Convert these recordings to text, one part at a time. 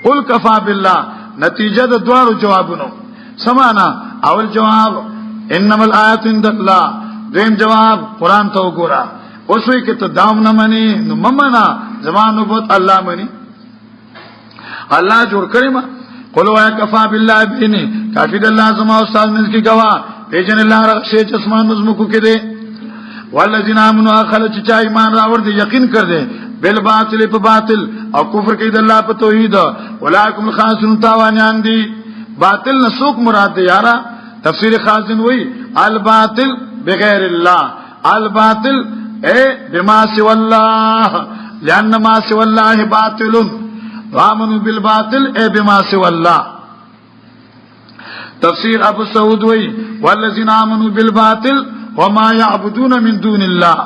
قل کفا بالله نتیجه د دوارو جوابونو سمانا اول جواب انما الآیات عند الله دیم جواب قرآن ته وګورا اوسوي کې ته دام نه مني نو ممنا زمانو بوت الله مني الله جوړ کړی ما قل وا کفا بالله بیني کافی د الله زما استاد مز کی گواه پیجن الله رخصه چسمان مزمکو کې دي والذین آمنوا خلق چا ایمان راوړ دي یقین کړ دي بل باطل په باطل او کفر کوي د الله په توحید ولکم الخاسرون تاوانیان دي باطل نسوک مراد دی یارا تفسیر خازن وی الباطل بغیر الله الباطل اے بما سوى الله لان ما سوى الله باطل وامنوا بالباطل اے بما سوى الله تفسیر ابو سعود وی والذین آمنوا بالباطل وما يعبدون من دون الله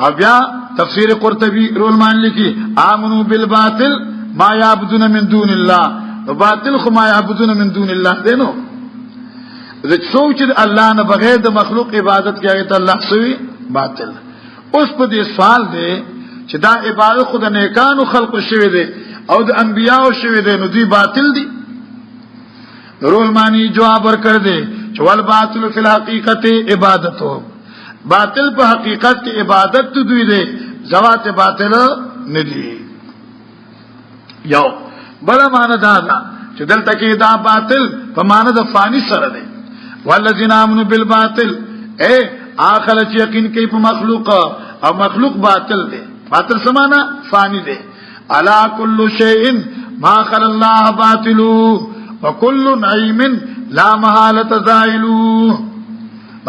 ابیا تفسیر قرطبی رول مان لکی آمنوا بالباطل ما يعبدون من دون الله باطل خو ما يعبدون من دون الله دینو زه سوچ الله نه بغیر د مخلوق عبادت کوي ته الله سوی باطل اوس په دې سوال دی چې دا عبادت خود نیکانو خلق شوی دی او د انبیانو شوی دی نو دی باطل دی رول مانی جواب ورکړ دی چې ول باطل فی الحقیقت عبادتو باطل په حقیقت کې عبادت ته دوی دی ذوات باطل نه دی یو بل معنا دا چې دلته کې دا باطل په معنا د فانی سره دی والذین آمنوا بالباطل اے آخر چې یقین کوي په مخلوق او مخلوق باطل دی باطل سمانا فانی دی الا کل شیء ما خلا الله باطل وكل نعیم لا محاله زائل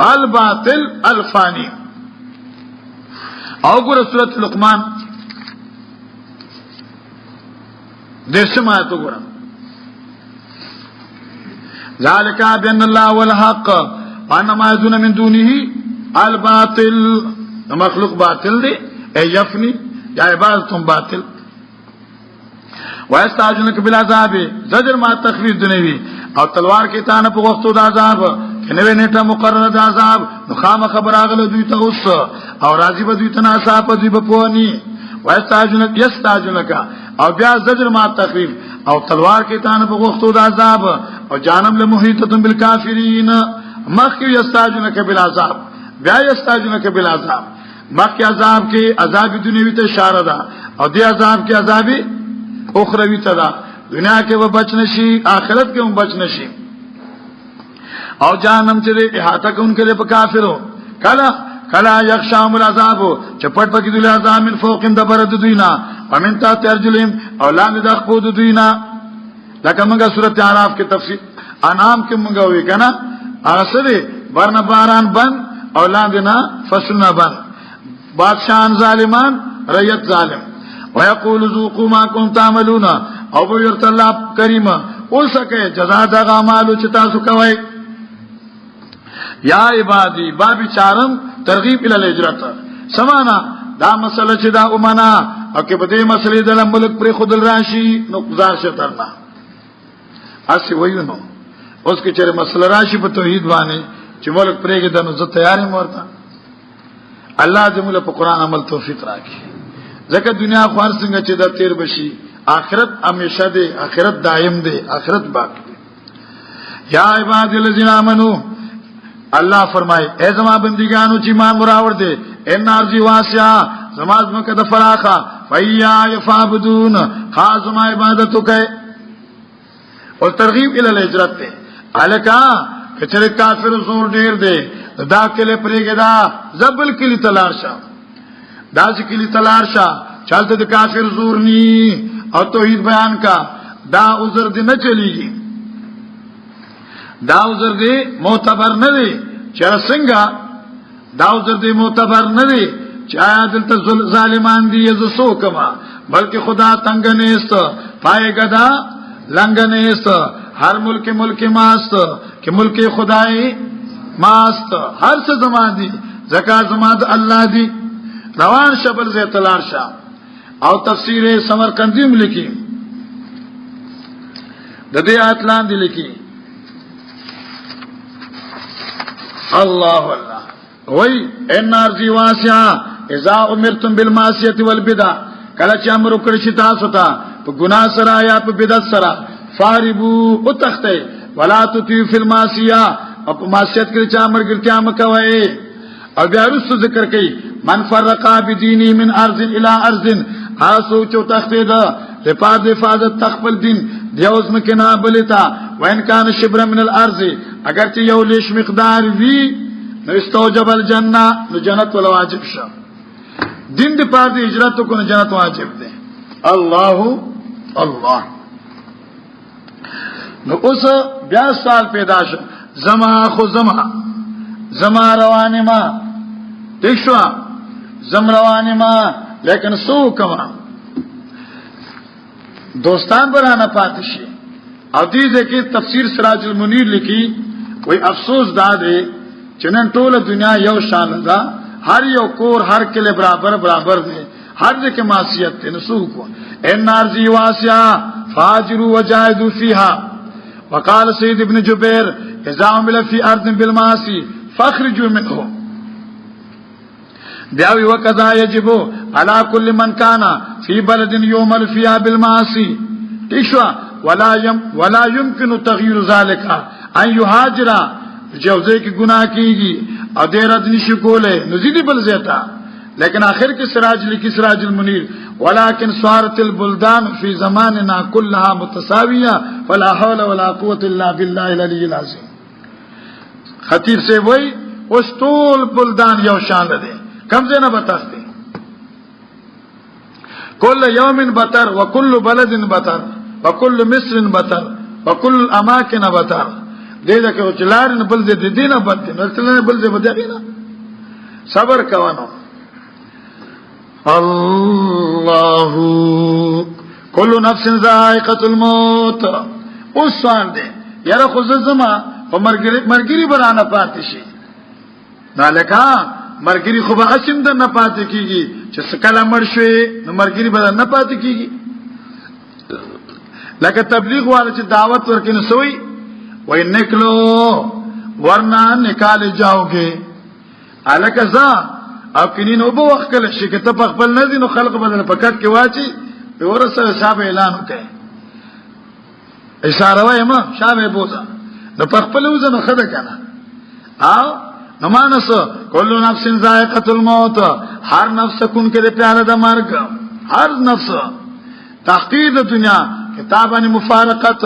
الباطل الفانی او ګور سورۃ لقمان دسمه تو ګور ذالک بان الله والحق وان ما يدون من دونه الباطل مخلوق باطل دی ای یفنی یا عبادتهم باطل ويستعجلونك بالعذاب زجر ما تخفیف دنیوی او تلوار کې تانه په وختو د عذاب کنه نیټه مقرره د عذاب نو خام خبر اغله دوی ته اوس او راضی به دوی ته ناسا په دوی په پونی ويستعجلونك او بیا زجر ما تخفیف او تلوار کې تانه په وختو د عذاب او جانم له محیطه بالکافرین مخکې یستعجلونك بالعذاب بیا یستعجلونك بالعذاب مخکې عذاب کې عذاب دنیوی ته اشاره ده او دی عذاب کې عذاب اخروی ته ده دنیا کې به بچ نشي آخرت کې هم بچ نشي او جهنم چې احاطه کوونکې په کافرو کلا یخشام العذاب چپټ پکې دوی عذاب من فوق دبرد دوینا ومن تحت ارجلهم او لاندې د خپود دوینا لکه موږ سورۃ اعراف کې تفصیل انعام کې موږ وی کنه هغه سره ورنه باران بند او لاندې نه فصلنا بند بادشاہان ظالمان رعیت ظالم ويقول ذوقوا ما كنتم تعملون او بيرت الله کریم اوسکه جزاء د اعمالو چې تاسو کوي یا عبادی باب چارم ترغیب ال الهجرت سمانا دا مسله چې دا امنا او کې په دې مسلې د ملک پر خود راشي نو گزار شترنا اسی وینو اوس کې چې مسله راشي په توحید باندې چې ملک پرېږي د نو زه تیارې مورته الله دې موږ په قران عمل توفیق راکړي ځکه دنیا خوار څنګه چې دا تیر بشي آخرت همیشه دی آخرت دائم دی آخرت باقی دی یا عباد الذین آمنو الله فرمای اے زما بندگانو چې ایمان مراور دي ان ارضی واسعه زماز مکه د فراخه فیا یفعبدون خاص ما عبادت کوي او ترغیب ال الهجرت ته الکا کچره کافر زور ډیر دی داخله پرېګه دا زبل کلی تلاشا دا ذکلی تلاشا چلته د کافر زور ني او توحید بیان کا دا عذر دی نه چلیږي دا عذر دی معتبر نه دی چې څنګه دا عذر دی معتبر نه دی چې آیا دلته ظالمان دي یز سوکما بلکې خدا تنگ نه است پایګه دا لنګ نه است هر ملک ماست کې ملک خدای ماست هر څه زما دي زکات زما د الله دی روان شبل زه تلار شاه او تفسیر سمرقندی ملکی د دې آیت لاندې لیکي الله الله وای ان ارضی واسعه اذا امرتم بالمعصیه والبدع کله چې امر وکړی شي تاسو ته په ګناه سره یا په بدعت سره فاربو او تخته ولا تطیع فی المعصیه او په معصیت کې چا مرګرتیا مکوي. او بیا رسو ذکر کوي من فرقا بدینی من ارض الى ارض آسو چو تخته دا لپاد حفاظت تخبل دین دیوز مکنا بلتا وین کان شبر من الارض اگر چې یو لیش مقدار وی نو استوجب الجنه نو جنت ولا واجب شه. دین دی پاره هجرت کو نو جنت واجب ده. الله الله. نو اوس بیا سوال پیدا شو زما روانه ما دیکھو زم روانه ما لیکن سو کما دوستان برانا پاتشي او دې ځکه تفسیر سراج المنیر لیکي وای افسوس دا دی چې نن ټول دنیا یو شان ده هر یو کور هر کله برابر دی هر ځکه معصیت ته نسو کو ان ارضی واسعه فاجروا وجاهدوا فيها. وقال سيد ابن جبير اذا عمل في ارض بالمعاصي فاخرجوا منه. بیاوی وکذا یجب على كل من كان في بلد يعمل فيها بالمعاصي تشوا ولا يمكن تغيير ذلك ان يهاجر جوزے کی گناہ کیگی اور دیرت نشی کولے نزیدی بل زیتا. لیکن آخر کے سراج لکی سراج المنیر ولكن صارت البلدان في زماننا كلها متساویہ فلا حول ولا قوة الا بالله العلی العظیم. خطیب سے وہی اس طول بلدان یو شان دے کم سے نہ بتاتے كل يوم بطر وكل بلد بطر وكل مصر بطر وكل اماكن بطر. دې دا کې چلار نه بل دې دینه بد نه چلار بل دې بدی نه صبر کوانو. الله كل نفس ذائقه الموت. اوس سوال دې یاره خو زما په مرګري برانه پاتې شي نالکا مرګري خو به اسند نه پاتې کیږي چې سکه مړ شوي نو مرګري به نه پاتې کیږي. لکه تبلیغ والا چې دعوت ورکینې سوی وای نکلو ورنہ نکال جاؤ گے الکه ځا او کینې نو به وخت کله شي کې ته په خپل نه دي نو خلق بدل پکټ کې واچي په ورسره صاحب اعلان وکړي اشاره وای ما شابه بوزا نو په خپل وزن خده کنه او نمانس کل نفس ذائقه الموت هر نفس کون کې پیاله د مرګ هر نفس تحقیر د دنیا کتابانه مفارقت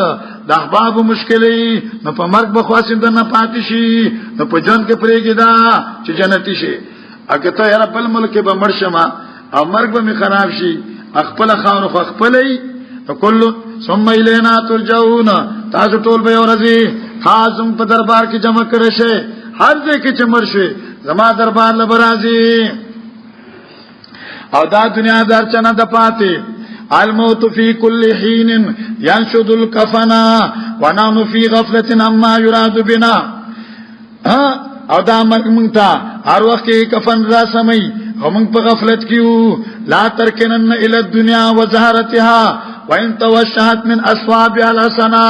د احباب مشکلې نو په مرګ بخواسم د نه پاتې شي نو په جن کې پرېږي دا چې جنتی شي. اګه ته یاره بل ملک به مرشما او مرګ به می خراب شي خپل خاور خو خپلې نو کله ثم الینا ترجعون تاسو ټول به ورځي خاصم په دربار کې جمع کړئ شي هر ځای کې چې مرشي زما دربار لبرازي او دا دنیا درچنه د پاتې. الموت في كل حين ينشد الكفنا ونحن في غفلة عما يراد بنا. او دا مرګ مونږ ته هر وخت کې کفن را سمي او موږ په غفلت کې یو. لا ترکنن الى الدنيا وزهرتها وان توشحت من اصوابها الحسنا.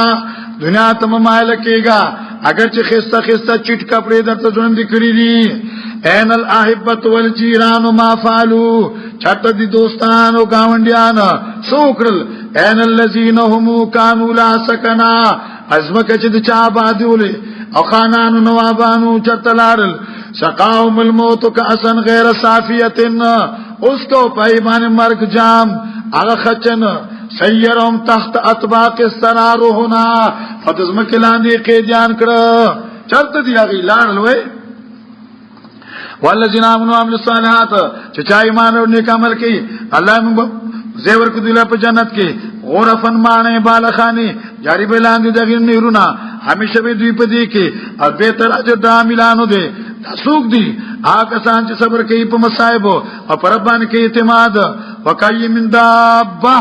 دنیا ته مایل کېږي اگر چې خسته چټ کپڑے درته ژوند کړی دي. ان الاحبه والجيران ما فعلوا چټ دي دوستان او گاونډیان سوکرل. ان الذين هم كانوا لا سكنا ازمکه چې د چا بادولې او خانانو نوابانو چتلارل. سقاهم الموت كأسا غير صافيه اس کو پایبان مرګ جام هغه خچن سیرهم تحت اطباق السراروهنا فتزمک لاندې قیدیان کړه چرته دی هغه لان لوي. والذین آمنوا وعملوا الصالحات چې چا ایمان او نیک عمل کوي الله موږ زیور کو دله په جنت کې غرفن مانه بالخانی جاری بلاندې دغه نهرونا همیشه به دوی په دې کې او به تر اجر د عاملانو دي. تاسوک دي هغه سان چې صبر کوي په مصائب او پر باندې کې اعتماد. وکای من دابه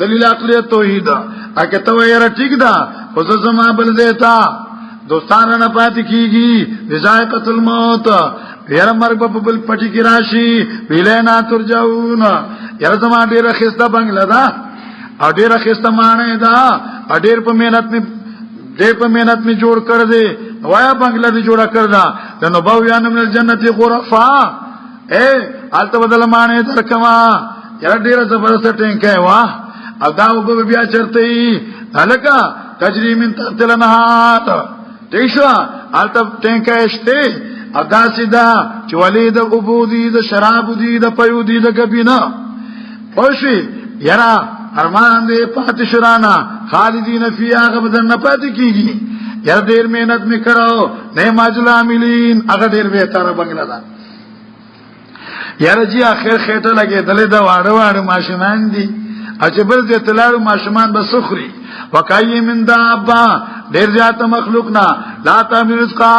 دلیل عقلی توحید اګه ته یې ټیک دا خو زما بل دیتا دوستانه نه پات کیږي ذائقه الموت یاره مرګ په بل پټی کې راشي ویلینا ترجعون. یاره زما ډیره خسته بنگلا دا او ډیره خسته مانه دا ډیر په مهنت می جوړ کړ دې وایا بنگلا دې جوړه کړ دا نو باو یا من الجنت غرفا الته بدل مانه درکما یاره ډیره زبردست ټینګه واه او دا وب بیا چرته الکا تجری من تحت الانهار دیشوا الته ټینکشته ادا سیدا چې ولید عبودی د شراب دی د پيودی د کبینا پوشي یرا ارمان دې پات شرانا خالدین فیها غبدن نه پات کیږي یار ډیر مهنت میکړو نه ماجل عاملین هغه ډیر به تر بنگلا ده یار جی اخر خېټه لګې دلې دا واړو واړو ماشومان دي اجبر دې تلارو ماشومان به سخري وکای من دابا ډیر ذات مخلوقنا لا تعمل رزقا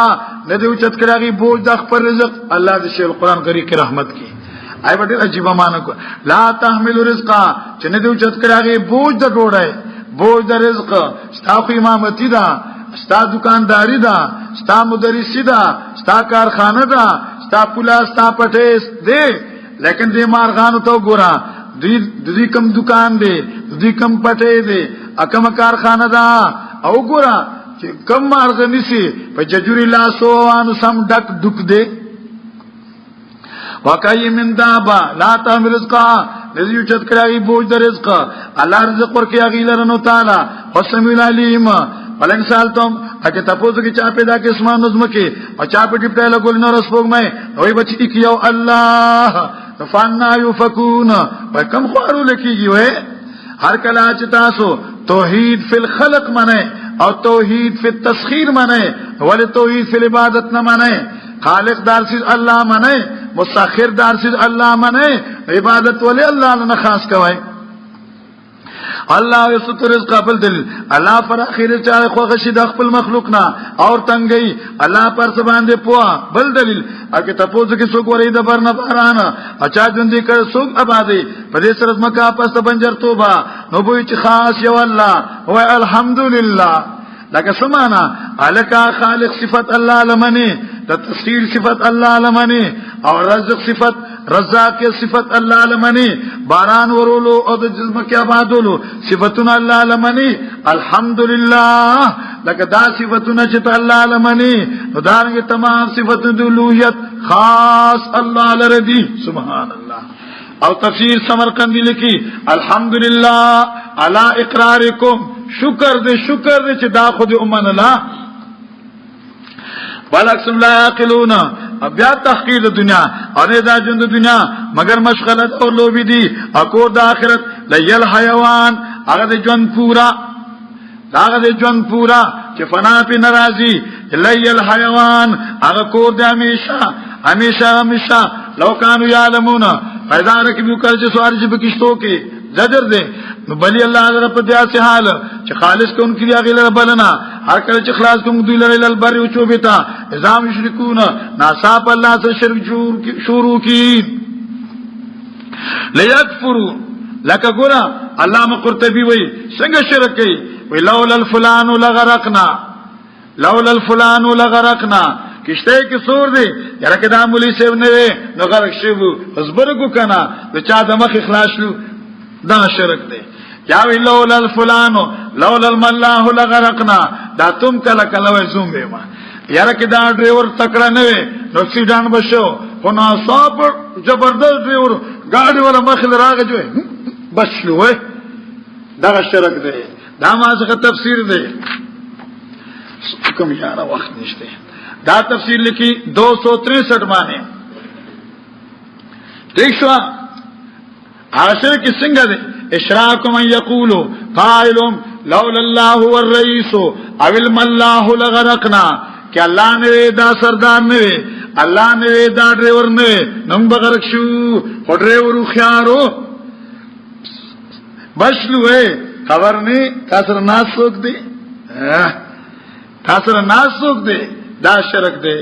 ندی اوچت کړهږي بوج د خپل رزق الله دې شیخ قرآن کریم کې رحمت کی آی بټه عجیب معنی کو لا تحمل رزقا چې ندی اوچت کړهږي بوج د ډوړای بوج د رزق ستا خو امامتی دا ستا دکانداری دا ستا مدرسی دا ستا کارخانه دا ستا پولا ستا پټه دې لیکن دې مارغانو ته ګورا دې کم دکان دې دې کم پټه دې اکم کارخانه دا او ګورا چې کم مارغ نسی په ججوري لاسو ان سم ډک ډک دې وکای من دابا لا تعمل رزقا لذي يوجد کړای بوج د رزق الله رزق ورکي غیلرنو تعالی وسمیل علیم ولن سالتم اګه تاسو کې چا پیدا کې اسمان نظم کې او چا په ټیپ له ګول نور سپوږ مې وای بچی کیو الله فانا يفكون وکم خورو لکیږي وې هر کله چې تاسو توحید فی الخلق منه او توحید فی التسخیر منه ول توحید فی العبادت نه منه خالق دار سیز الله منه مسخر دار سیز الله منه عبادت ول الله نه خاص کوي الله یستر رزق قبل دلیل الله پر اخر چا خو غشي د خپل مخلوقنا اور تنگي الله پر سبحان دې پوا بل دلیل اګه تاسو کې څوک ورې د برن باران اچا ژوندې کړ څوک آبادی په دې سره مکه پس بنجر توبه نو بوې چې خاص یو الله هو الحمدلله لکه سمانا الکا خالق صفت الله لمنه د تسخیر صفت الله لمنه او رزق صفت رزاق صفت الله لمنه باران ورولو او د جسم کې آبادولو صفاتنا الله لمنه الحمدلله لکه دا صفاتونه چې الله لمنه نو دارنګ تمام صفاتونه د الوهیت خاص الله لردی سبحان الله او تفسیر سمرقندی لکی الحمدلله علی اقرارکم شکر دې چې دا خو دې امن الله ولکسم لا یعقلون بیا تحقیق د دنیا او نه دا ژوند د دنیا مگر مشغلت او لوبي دي او د آخرت لیل حیوان هغه د ژوند پورا چې فنا په ناراضي لیل حیوان هغه کو د همیشه لو کانوا یعلمون پیدا رکبو کړ چې سوار چې بکشتو کې زجر دے نو بلی اللہ علیہ رب دیاسی حال چه خالص کن کلی آغیل ربلنا ہر کل چه خلاص کن دوی لرل البر و چوبتا ازام شرکون ناساپ اللہ سے شرک شروع کی لیکفرو لکا گورا علامہ قرطبی وی سنگ شرک کی وی لولا الفلان لغرقنا کشته کې سور دی یاره کې دا مولوی صاحب نه وي نو غرق شو زبرګو کنه د چا د مخ اخلاص شو دا شرک دی یا وی لولا الفلان لولا الملاه لغرقنا دا تم کله کله وې زوم به ما یاره کې دا ډرایور تکړه نه وي نو سیډان بشو خو نو صاحب زبردست ډرایور گاډي ولا مخ راغجوي بس لوې دا شرک دی دا ما څه تفسیر دی کوم یاره وخت نشته دا تفسیر لکی 263 معنی ٹھیک شو عاشر کی څنګه ده اشراق من یقول قائل لولا الله والرئيس او الملاه لغرقنا کہ اللہ نے دا سردار نے اللہ نے دا ڈرائیور نے نم بغرق شو خو ڈرائیور خيارو بشلو ہے خبر نہیں کاسر ناس سوک دے کاسر ناس سوک دے دا شرک دے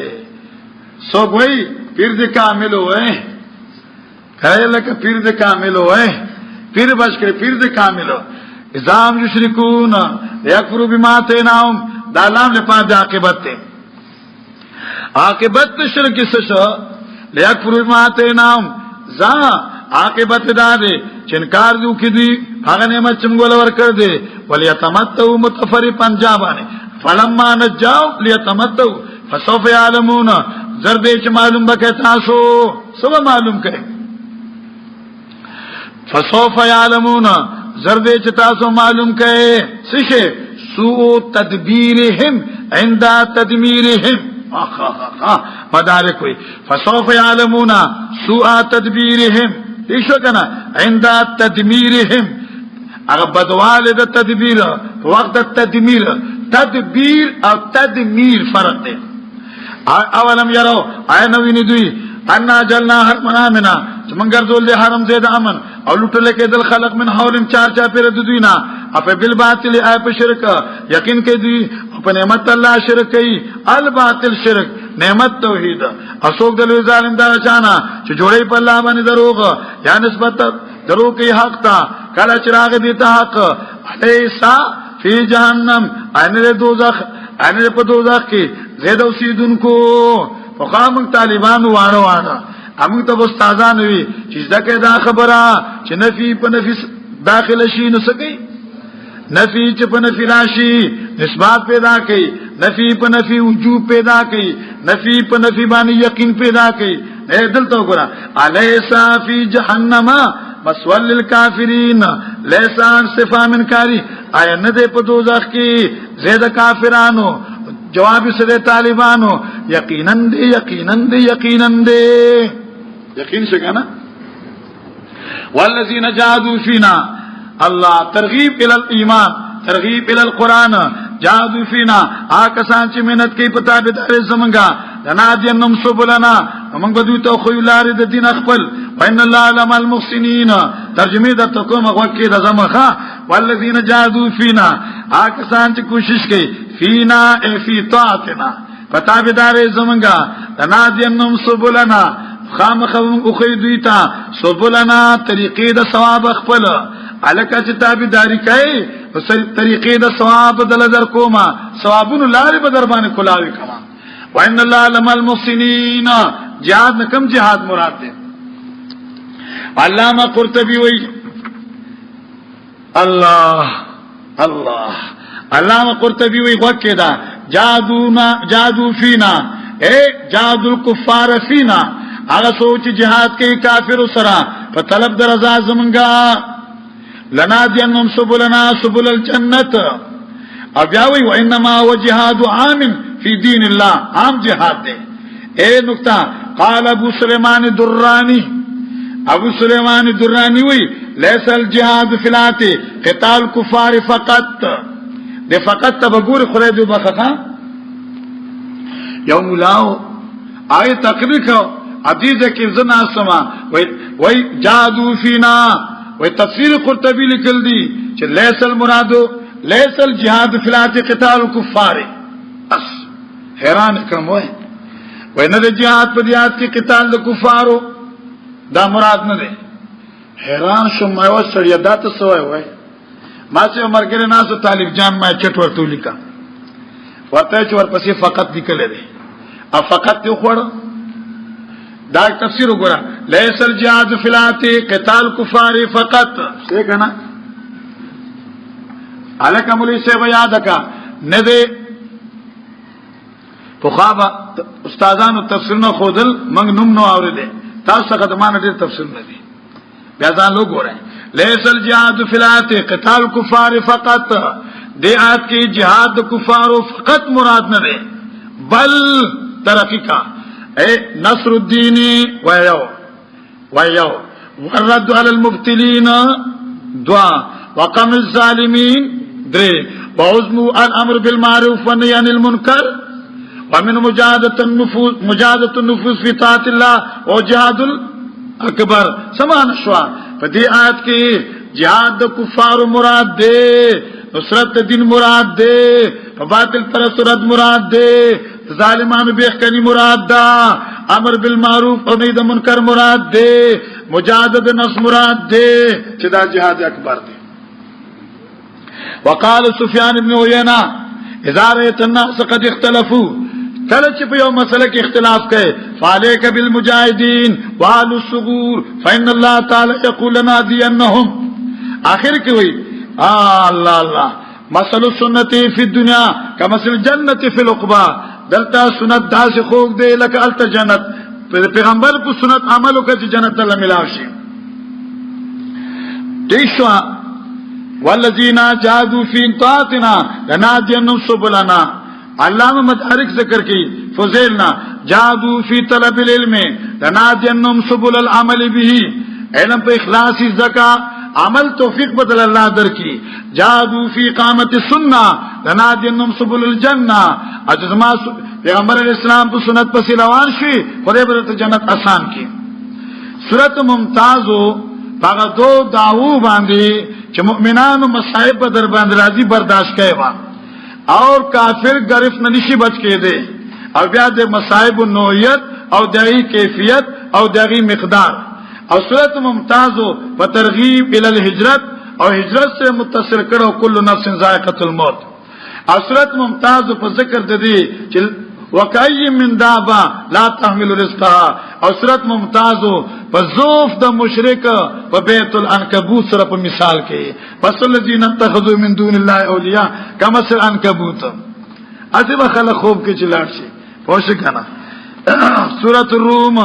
سوک وئی پیر دے کامل ہوئے کہے لکا پیر دے کامل ہوئے پیر بچ کرے پیر دے کامل ہو ازام یشرکون یکفرو بما تیناهم دا لام لپا دے عاقبت تے عاقبت شرک سشو لیکفرو بما تیناهم زا عاقبت دا دے چنکار دو کی دی حق نعمت چمگول ورکر دے ولیتمتو متفری پنجابانے فلما نجاو لیتمتو فسوف یعلمون زردے چھ معلوم بکے تاسو سب معلوم کرے فسوف یعلمون زرد چتاسو معلوم کئے سشے سوء تدبیرهم عند تدمیرهم مدارک ہوئی فسوف یعلمون سوء تدبیرهم دیشو کنا عند تدمیرهم اگر بدوال دا تدبیر وقت تدمیر تدبیر او تدمیر فرق دے اولم یرو آئینوینی دوی انا جلنا حرمن آمنا چمنگر دول دے حرم زید امن او لٹو لکے دل خلق من حولم چار چار پیر دوینا اپا بالباطل آئے پا شرک یقین کے دوی اپا نعمت اللہ شرک کئی الباطل شرک نعمت توحید اسوک دلوی ظالم دارا چانا چو جوڑی پا اللہ بانی دروغ یا نسبت دروغ کی حق تا کالا چراغ دیتا حق علیسا فی جہنم آئین دے پا دوزخ کی زید اسیدن کو فقامک طالبان وانو وانا امک تب استازان ہوئی چیز دا کہ دا خبرہ چی نفی پا نفی داخل شی نسکی نفی چی پا نفی راشی نسبات پیدا کی نفی پا نفی وجوب پیدا کی نفی پا نفی بانی یقین پیدا کی اے دلتا گرا علیسا فی جہنم مسول للکافرین لیسان صفا من کاری آیا ندے پا دوزخ کی زید کافرانو جواب سے دے طالبانو یقیناً دے یقیناً دے یقیناً دے یقین سے کہنا والذین جاہدوا فینا اللہ ترغیب الی الایمان ترغیب الی القرآن جاہدوا فینا آکسان چی محنت کی پتا بدار زمنگا لنادینم سبلنا ومن بدویتو خویلار دا دین اخبل وإن اللہ لما المحسنین ترجمی دا تکوم اغوکی دا زمخا والذین جاہدوا فینا آکسان چی کوشش کی فینا اے فی طاعتنا پتا بدار زمنگا لنادینم سبلنا خام خوم اخیدویتا سبلنا طریقی دا ثواب اخبل علکا چی تابداری کئی طریقی دا ثواب دلدر کوما ثوابون لاری بدربان کلاوی کما وإن اللہ لما المحسنین جہاد نکم جہاد مراد دے علامہ قرطبی وی اللہ علامہ قرطبی وی وکی دا جادو فینا اے جادو الکفار فینا اگر سوچ جہاد کے کافر سرا فطلب در رضا زمنگا لنا دینم سبلنا سبل الجنت اب یاوی وانما هو جہاد عام فی دین اللہ عام جہاد دے اے نکتہ قال ابو سلیمان درانی ابو سلیمان درانی ہوئی لیس الجہاد فلاتے قتال کفار فقط دے فقط تبگور خرید بخخا یوم لاؤ آئے تقریر کو عدیز کی زن آسما وی جادو فینا وی تفسیر قرطبی لکل دی چھ لیس المرادو لیس الجہاد فلاتے قتال کفار اس حیران اکرم ہوئے وی ندے جہاد پا دیاد کی قتال دا کفارو دا مراد ندے حیران شو مائیوہ سڑیا دا تسوائے ہوئے ما سے عمر کرے ناسو طالب جان مائے چٹ ورطو لکا ورطا چور پسی فقط نکلے دے اب فقط تیو خوڑا دا تفسیر گورا لیس الجہاد فلاتی قتال کفاری فقط سیکھا نا علکہ ملی سے بیادکا ندے پخوابا استازانو تفسیر نو خودل منگ نم نو آوری دے تاسو قدمان دیر تفسیر ندی بیازان لوگ ہو رہے ہیں لیس الجہاد فلاتے قتال کفار فقط دے آت کی جہاد کفار فقط مراد نہ دے بل ترقی کا اے نصر الدینی ویو والرد علی المبتلین دعا وقم الظالمین درے وعزم الامر بالمعروف والنہی عن المنکر ومن مجاہدت النفوس فی طاعت اللہ و جہاد الاکبر سمان شوا فدی آیت کی جہاد کفار مراد دے نصرت دین مراد دے باطل پرست رد مراد دے ظالمان بیخکنی مراد دا امر بالمعروف اور نہی منکر مراد دے مجاہدت نفس مراد دے چدا جہاد اکبر دے وقال سفیان بن عیینہ اذا رأیت الناس قد اختلفوا کلچ پہ یو مسئلہ کی اختلاف کہے فعلیک بالمجاہدین وآل الصغور فإن اللہ تعالی یقول لنا دینہم آخر کی ہوئی اللہ اللہ مثل السنتی فی الدنیا کمثل الجنت فی العقبہ دلتا سنت دا سے خوک دے لکا التا جنت پیغمبر کو سنت عملو کا جنت اللہ ملاوشی دیشوا والذین جاهدوا فی طاعتنا لنهدینهم سبلنا. علامہ مدارک ذکر کی فضیلنا جاهدوا فی طلب العلم لنهدینهم سبل العمل به. علم په اخلاص زکا عمل توفیق بدل الله در کی. جاهدوا فی اقامت السنه لنهدینهم سبل الجنه. اجزما پیغمبر علیہ السلام په سنت پس روان شي خدای به جنت آسان کی. سورۃ ممتازو هغه دو داو باندې چې مؤمنانو مصائب در باندې راځي برداشت کوي اور کافر گرفت نشي بچ کېده. او بیا د مصائب نوعیت او دغه کیفیت او دغه مقدار. او سورۃ ممتازو په ترغیب ال الهجرت او هجرت سره متصل کړه کل نفس ذائقه الموت. او سورۃ ممتازو په ذکر د دې چې وکای من دابا لا تحمل رزقها. او سورۃ ممتازو په ظوف د مشرک په بیت العنکبوت سره په مثال کې پس الذين اتخذوا من دون الله اولیاء کمثل العنکبوت. اته به خلک خوب کې چلاړ شي پوښ کنه. سورۃ الروم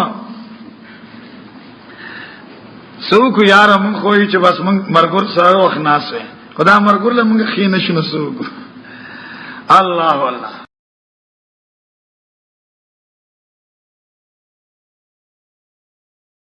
سوق یار مون خوې چې بس مون مرګور سره وخت ناسه خدا مرګور له مونږ خینه شنو سوق الله والله